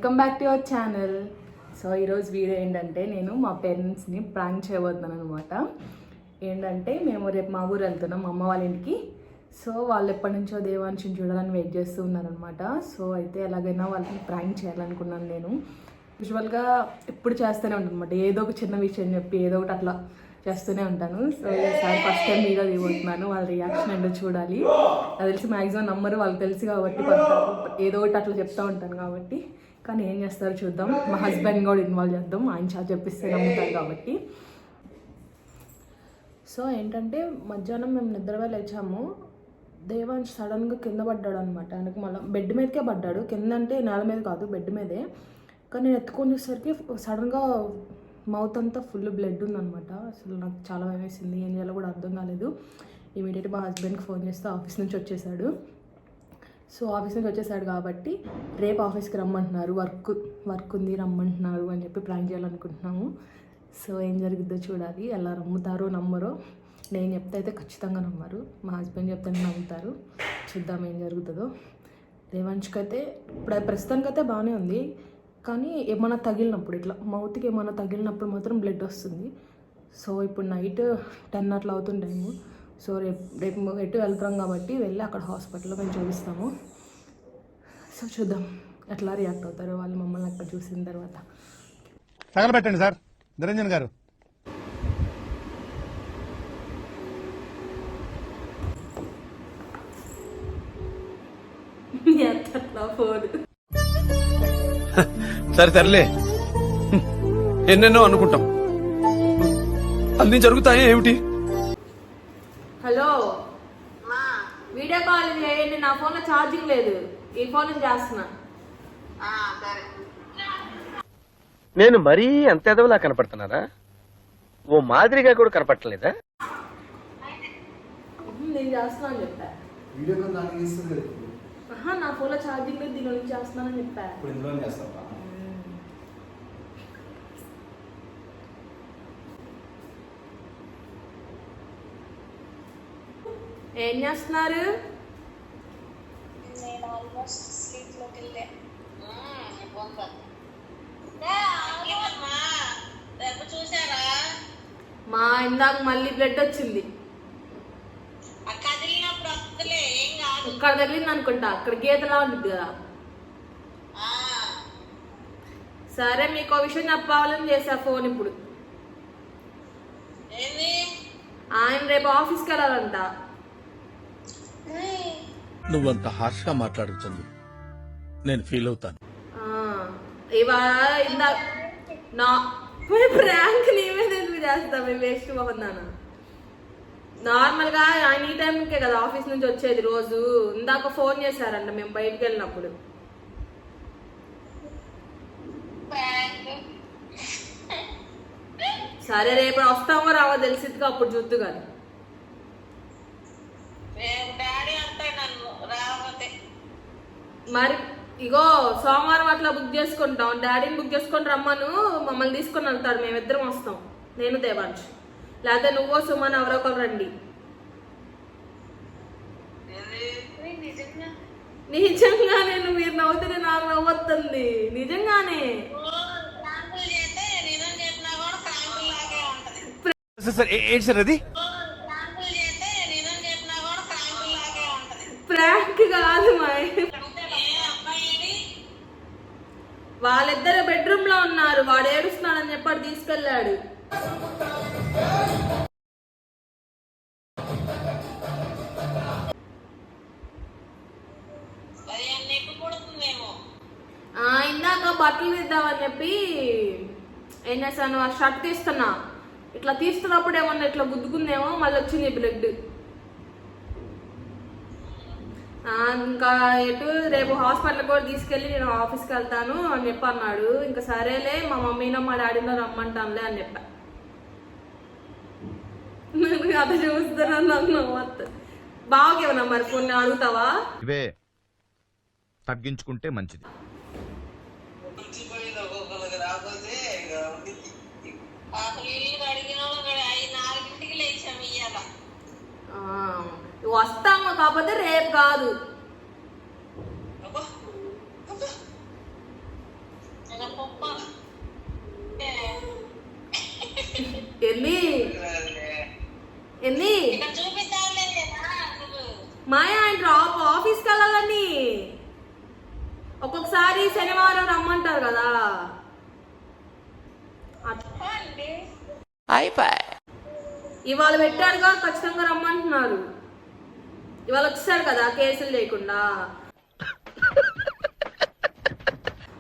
Welcome back to your channel. So ఈరోజు video ఏంటంటే నేను మా పేరెంట్స్ని ప్రాంక్ చేయబోతున్నాను అనమాట. ఏంటంటే మేము రేపు మా ఊరు వెళ్తున్నాం మా అమ్మ వాళ్ళ ఇంటికి. సో వాళ్ళు ఎప్పటి నుంచో దేవాంశిని చూడాలని వెయిట్ చేస్తూ ఉన్నారనమాట. సో అయితే ఎలాగైనా వాళ్ళని ప్రాంక్ చేయాలనుకున్నాను నేను. యూజువల్గా ఎప్పుడు చేస్తూనే ఉంటాను అనమాట, ఏదో ఒక చిన్న విషయం చెప్పి ఏదో ఒకటి అట్లా చేస్తూనే ఉంటాను. సో ఈసారి ఫస్ట్ టైం వీడియో దిగుతున్నాను, వాళ్ళ రియాక్షన్ ఏంటో చూడాలి. అది తెలిసి మ్యాక్సిమం నమ్మరు, వాళ్ళకి తెలిసి కాబట్టి ఏదో ఒకటి అట్లా చెప్తూ ఉంటాను కాబట్టి. కానీ ఏం చేస్తారో చూద్దాం. మా హస్బెండ్ కూడా ఇన్వాల్వ్ చేద్దాం, ఆయన చాలా చెప్పిస్తే నమ్ముతారు కాబట్టి. సో ఏంటంటే మధ్యాహ్నం మేము నిద్ర లేచాము. దేవాంశ్ సడన్గా కింద పడ్డాడు అనమాట. ఆయనకు మళ్ళీ బెడ్ మీదకే పడ్డాడు, కింద అంటే నేల మీద కాదు బెడ్ మీదే. కానీ నేను ఎత్తుకొని చూసేసరికి సడన్గా మౌత్ అంతా ఫుల్ బ్లడ్ ఉందనమాట. అసలు నాకు చాలా భయం వేసింది, ఏం చేయాలో కూడా అర్థం కాలేదు. ఇమీడియట్గా మా హస్బెండ్కి ఫోన్ చేస్తే ఆఫీస్ నుంచి వచ్చేసాడు. సో ఆఫీస్ నుంచి వచ్చేసాడు కాబట్టి రేపు ఆఫీస్కి రమ్మంటున్నారు, వర్క్ ఉంది రమ్మంటున్నారు అని చెప్పి ప్లాన్ చేయాలనుకుంటున్నాము. సో ఏం జరుగుద్దో చూడాలి, ఎలా నమ్ముతారో నమ్మరో. నేను చెప్తే అయితే ఖచ్చితంగా నమ్మరు, మా హస్బెండ్ చెప్తే నమ్ముతారు. చూద్దాం ఏం జరుగుతుందో. దేవాంష్కి అయితే ఇప్పుడు ప్రస్తుతానికైతే బాగానే ఉంది, కానీ ఏమైనా తగిలినప్పుడు ఇట్లా మౌత్కి ఏమైనా తగిలినప్పుడు మాత్రం బ్లడ్ వస్తుంది. సో ఇప్పుడు నైట్ 10 అట్లా అవుతుంటాము. సో రేపు ఎటు వెళ్తాం కాబట్టి వెళ్ళి అక్కడ హాస్పిటల్లో మేము చూపిస్తాము. సో చూద్దాం ఎట్లా రియాక్ట్ అవుతారో వాళ్ళు మమ్మల్ని అక్కడ చూసిన తర్వాత. తగలబెట్టండి సార్ నిరంజన్ గారు. సరే తరలే, ఎన్నెన్నో అనుకుంటాం, అన్ని జరుగుతాయి ఏమిటి? హలో, వీడియో కాల్ చేయండి, నా ఫోన్లో ఛార్జింగ్ లేదు, ఈ ఫోన్ నుంచి చేస్తున్నా. నేను మరీ అంత ఎదవలా కనపడుతున్నారా? ఓ మాదిరిగా కూడా కనపడలేదా? నేను చేస్తున్నా అని చెప్పా. నా ఫోన్లో ఛార్జింగ్ లేదు, దీని నుంచి చేస్తున్నానని చెప్పా. ఏం చేస్తున్నారు? మా ఇందాక మళ్ళీ బ్లడ్ వచ్చింది, ఇక్కడ తగిలింది అనుకుంటా, అక్కడ గీతలా ఉంటుంది కదా. సరే మీకు ఒక విషయం చెప్పాలని చేసా ఫోన్. ఇప్పుడు ఆయన రేపు ఆఫీస్కి వెళ్ళాలంట. నువ్వంత హార్ష్గా మాట్లాడుతుంది, నేను ఫీల్ అవుతాను. ఇవాళ ఇందాక నా ప్రాంక్ నీ మీద ఎందుకు చేస్తావు, వేస్ట్ బాగుందానా? నార్మల్గా ఆయన ఈ టైంకే కదా ఆఫీస్ నుంచి వచ్చేది రోజు. ఇందాక ఫోన్ చేశారంట మేము బయటకు వెళ్ళినప్పుడు. సరే రేపు వస్తామో రావో తెలిసిద్దిగా, అప్పుడు చూద్దు కానీ. మరి ఇగో సోమవారం అట్లా బుక్ చేసుకుంటాం, డాడీని బుక్ చేసుకొని రమ్మను, మమ్మల్ని తీసుకొని వెళ్తాడు, మేమిద్దరం వస్తాం, నేను దేవాంశ్. లేకపోతే నువ్వో సుమన్ ఎవరో ఒకరు రండి. నిజంగానే మీరు నవ్వుతుంటే నాకు నవ్వుతుంది, నిజంగానే. ఏంటి సార్ అది? ప్రాంక్ కాదు మా, వాళ్ళిద్దరు బెడ్రూమ్ లో ఉన్నారు, వాడు ఏడుస్తున్నాడని చెప్పాడు, తీసుకెళ్ళాడు. ఇందాక బట్టలు తీద్దామని చెప్పి ఏం చేస్తాను, ఆ షర్ట్ తీస్తున్నా, ఇట్లా తీస్తున్నప్పుడు ఏమన్నా ఇట్లా గుద్దుకుందేమో, మళ్ళీ వచ్చింది బ్లడ్. ఇంకా ఎటు రేపు హాస్పిటల్ కూడా తీసుకెళ్ళి నేను ఆఫీస్కి వెళ్తాను అని చెప్పి అన్నాడు. ఇంకా సరేలే మా మమ్మీనో మా డాడీనో రమ్మంటానులే అని చెప్పా. అది చూస్తాను బాగేమన్నా మరి కొన్ని అడుగుతావా? ఇవే తగ్గించుకుంటే మంచిది. వస్తాము, కాకపోతే రేపు కాదు. ఎన్ని ఎన్ని మాయా ఆయన ఆఫీస్కి వెళ్ళాలని ఒక్కొక్కసారి శనివారం రమ్మంటారు కదా. ఇవాళ పెట్టాడుగా, ఖచ్చితంగా రమ్మంటున్నారు. ఇవాళ వచ్చేసాడు కదా కేసులు లేకుండా,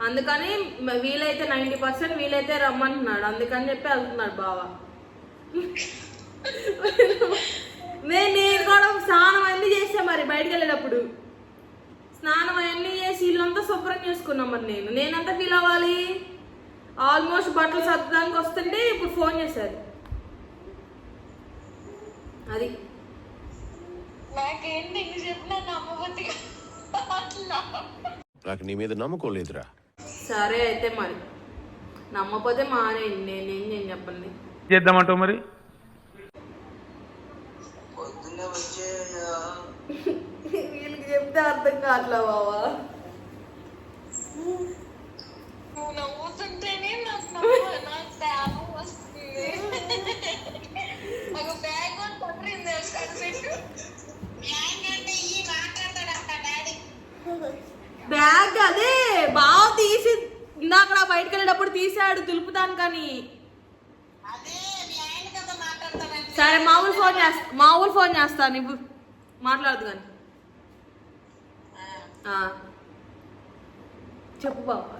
అందుకని వీలైతే 90% వీలైతే రమ్మంటున్నాడు. అందుకని చెప్పి వెళ్తున్నాడు బావ. నేను కూడా స్నానం అన్నీ చేసా మరి బయటకు వెళ్ళేటప్పుడు. స్నానం అవన్నీ చేసి ఇల్లంతా శుభ్రం చేసుకున్నాం. మరి నేనంతా ఫీల్ అవ్వాలి. ఆల్మోస్ట్ బట్టలు సర్దడానికి వస్తుంటే ఇప్పుడు ఫోన్ చేశారు. అది నాకు నీ మీద నమ్మకం లేదురా. సరే అయితే మరి నమ్మకపోతే మానేయండి, నేనేం చెప్పండి. చేద్దామంటావు మరి? వీళ్ళకి చెప్తే అర్థం కావట్లా బావా. బ్యాగ్ అదే బావ తీసి ఇందాక బయటకు వెళ్ళేటప్పుడు తీసాడు దులుపుతాను కానీ. సరే మామూలు ఫోన్ చేస్తాను, నువ్వు మాట్లాడదు కానీ. చెప్పు బాబా.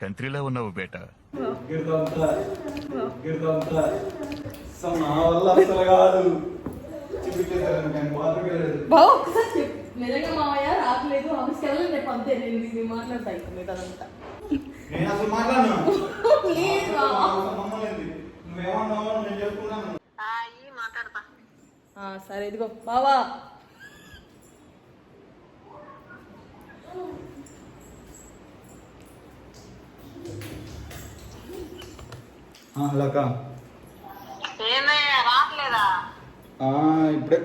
కంట్రీలో ఉన్నావు బేటా. బావ ఒక్కసారి చెప్పు. నిజంగా మావయ్య రావట్లేదు, ఆఫీస్కి వెళ్ళాలి, రేపు అంతే నేను మాట్లాడతా మీకు అదంతా. సరే ఇదిగో బావా. హలో అక్క. రావట్లేదా? ఇప్పుడే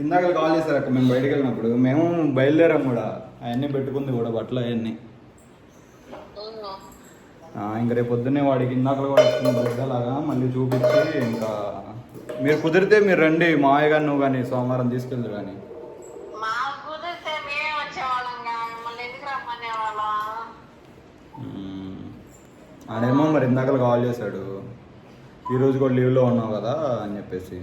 ఇందాక కాల్ చేశారు అక్క. మేము బయటకు వెళ్ళినప్పుడు మేము బయలుదేరాం కూడా, అవన్నీ పెట్టుకుంది కూడా బట్టలు అవన్నీ. ఇంకా రేపు పొద్దున్నే వాడికి ఇందాకలు కూడా వస్తుంది బిడ్డలాగా మళ్ళీ చూపించి, ఇంకా మీరు కుదిరితే మీరు రండి, మావయ్య కానీ నువ్వు కానీ సోమవారం తీసుకెళ్తారు కానీ. ఆడేమో మరి ఇందాకలు కాల్ చేశాడు, ఈరోజు కూడా లీవ్లో ఉన్నావు కదా అని చెప్పేసి.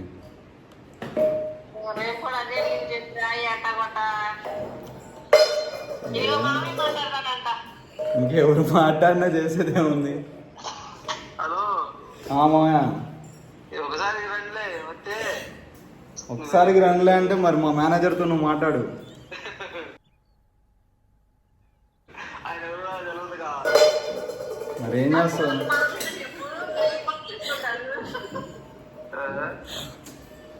ఇంకెవరు మాట్లాడినా చేసేదేముంది. మామయ్య ఒకసారికి రండిలే అంటే మరి మా మేనేజర్తో నువ్వు మాట్లాడు. మరి ఏం చేస్తావు?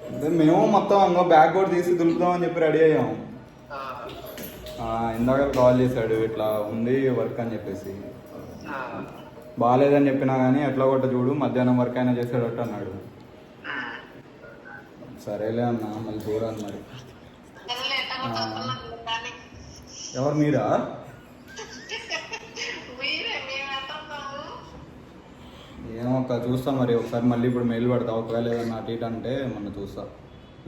అంటే మేము మొత్తం అంగో బ్యాగ్ కూడా తీసి దులుపుదామని చెప్పి రెడీ అయ్యాం. ఇందాక కాల్ చేశాడు, ఇట్లా ఉంది వర్క్ అని చెప్పేసి. బాగాలేదని చెప్పినా కానీ ఎట్లా కొట్ట చూడు, మధ్యాహ్నం వర్క్ అయినా చేసేటట్టు అన్నాడు. సరేలే అన్న, మళ్ళీ చూడాలి మరి. ఎవరు మీరా? ఏమో ఒక్క చూస్తా మరి, ఒకసారి మళ్ళీ ఇప్పుడు మెయిల్ పెడతా. ఒకవేళ ఏదన్నా అటు ఇటు అంటే మొన్న చూస్తా,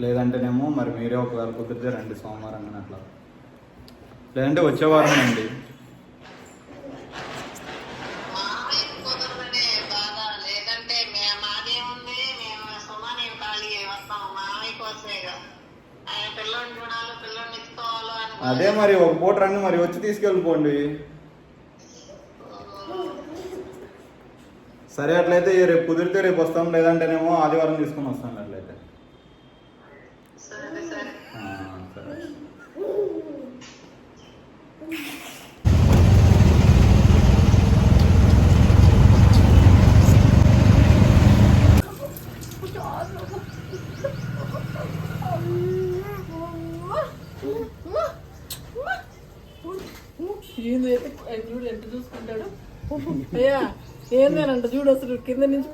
లేదంటేనేమో మరి మీరే ఒకవేళ కుదిరితే రండి సోమవారం కానీ అట్లా, లేదంటే వచ్చే వారం అండి. అదే మరి ఒక పూట రండి, మరి వచ్చి తీసుకెళ్ళిపోండి. సరే అట్లయితే రేపు కుదిరితే రేపు వస్తాం, లేదంటేనేమో ఆదివారం తీసుకొని వస్తాం అట్లయితే. సరే. చూడు ఎంత చూసుకుంటాడు. అయ్యా ఏందేనంట చూడు, అసలు కింద నుంచి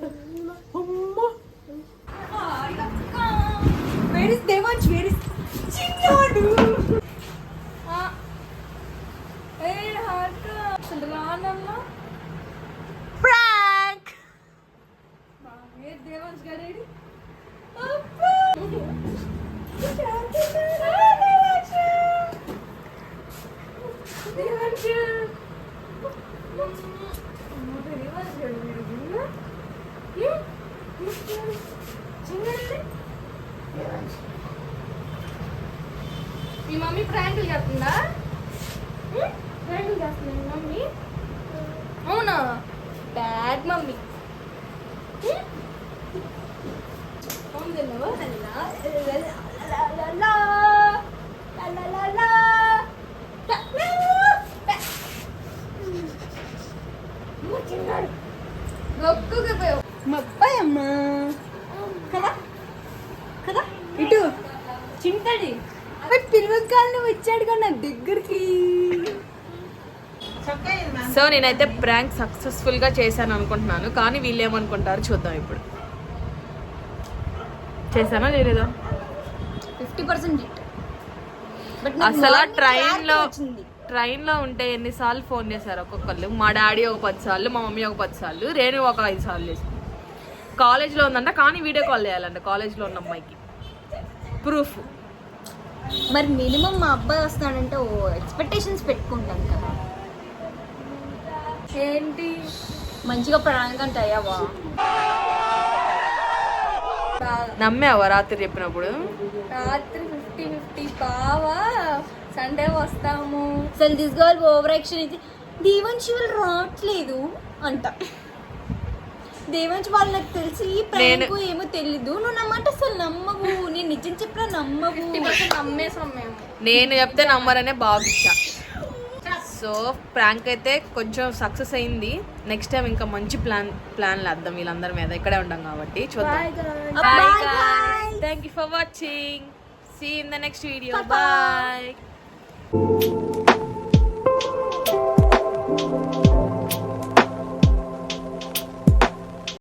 అసలు రానన్నా దేవాంశ్ గారేడి మీ మమ్మీ ప్రాంకులు చేస్తుందా? ప్రాంకులు చేస్తుందా మీ మమ్మీ? అవునా? Bad mummy. అమ్మా కదా కదా ఇటు చింతడి పిల్లకాయలు వచ్చాడు కదా నా దగ్గరికి. సో నేనైతే ప్రాంక్ సక్సెస్ఫుల్గా చేశాను అనుకుంటున్నాను, కానీ వీళ్ళు ఏమనుకుంటారు చూద్దాం ఇప్పుడు. చేశానా చేయలేదా? 50% అసలు ట్రైన్లో ఉంటే ఎన్నిసార్లు ఫోన్ చేశారు ఒక్కొక్కళ్ళు. మా డాడీ ఒక 10 సార్లు, మా మమ్మీ ఒక 10 సార్లు, రేణు ఒక 5 సార్లు చేశాను. కాలేజ్లో ఉందంట, కానీ వీడియో కాల్ చేయాలంట కాలేజ్లో ఉన్న అమ్మాయికి. ప్రూఫ్. మరి మినిమం మా అబ్బాయి వస్తాడంటే ఎక్స్పెక్టేషన్స్ పెట్టుకుంటాను కదా. ఏంటి మంచిగా ప్రాంక్ అంటే అయ్యావా? నమ్మావా రాత్రి చెప్పినప్పుడు? రాత్రి 50-50 బావా సండే వస్తాము. అసలు తీసుకోవాలి ఓవర్ యాక్షన్ అయితే దేవాంశ్ వాళ్ళు రావట్లేదు అంట. దేవాంశ్ వాళ్ళు నాకు తెలిసి ప్రాంక్ ఏమో తెలీదు. నువ్వు నమ్మాట అసలు నమ్మవు. నేను నిజం చెప్పినా నమ్మవు. నమ్మేసాం మేము. నేను చెప్తే నమ్మరనే భావించా. సో ప్రాంక్ అయితే కొంచెం సక్సెస్ అయింది. నెక్స్ట్ టైం ఇంకా మంచి ప్లాన్ లేద్దాం వీళ్ళందరి మీద. ఇక్కడే ఉంటాం కాబట్టి చూద్దాం. Thank you for watching. See in the next video. Bye.